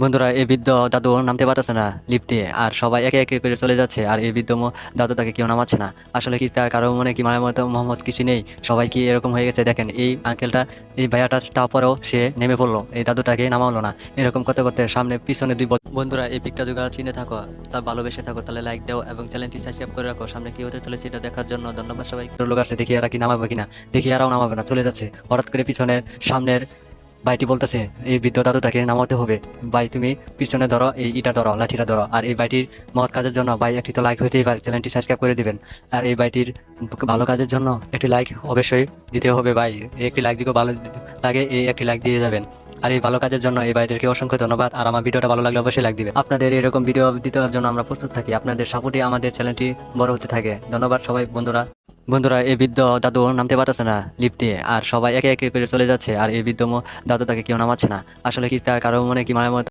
বন্ধুরা, এই বৃদ্ধ দাদু নামতে পারতেছে না লিফট দিয়ে, আর সবাই একে একে করে চলে যাচ্ছে, আর এই বৃদ্ধ দাদু তাকে কেউ নামাচ্ছে না। আসলে কি তার কারো মনে কি মায়ের মতো মোহাম্মদ কিছু নেই? সবাই কি এরকম হয়ে গেছে? দেখেন এই আঙ্কেলটা, এই ভাইয়াটা, তারপরেও সে নেমে পড়লো, এই দাদুটাকে নামালো না। এরকম করতে করতে সামনে পিছনে বন্ধুরা, এই পিকটা যদি চিনে থাকো, তা ভালোবেসে থাকো, তাহলে লাইক দাও এবং চ্যানেলটি সাবস্ক্রাইব করে রাখো। সামনে কি হতে চলেছে এটা দেখার জন্য ধন্যবাদ সবাই। লোক আছে, দেখি এরা কি নামাবে কিনা। দেখি এরাও নামাবে না, চলে যাচ্ছে। হঠাৎ করে পিছনের সামনের ভাইটি বলতেছে এই বৃদ্ধ দাদুটাকে নামাতে হবে। ভাই তুমি পিছনে ধরো, এই ইটা ধরো, লাঠিটা ধরো। আর এই ভাইটির মহৎ কাজের জন্য ভাই একটি তো লাইক হইতেই পারে, চ্যানেলটি সাবস্ক্রাইব করে দিবেন। আর এই ভাইটির ভালো কাজের জন্য একটি লাইক অবশ্যই দিতে হবে ভাই। এই একটি লাইক দিকে ভালো লাগে, এই একটি লাইক দিয়ে যাবেন। আর এই ভালো কাজের জন্য এই ভাইদেরকে অসংখ্য ধন্যবাদ। আর আমার ভিডিওটা ভালো লাগলে অবশ্যই লাইক দিবেন। আপনাদের এরকম ভিডিও দিতে জন্য আমরা প্রস্তুত থাকি, আপনাদের সাপোর্টে আমাদের চ্যানেলটি বড় হতে থাকে। ধন্যবাদ সবাই বন্ধুরা। বন্ধুরা, এই বৃদ্ধ দাদু নামতে পারতেছে না লিফট দিয়ে, আর সবাই একে একে করে চলে যাচ্ছে, আর এই বৃদ্ধ দাদু তাকে কেউ নামাচ্ছে না। আসলে কি তার কারো মনে কি মায়ের মতো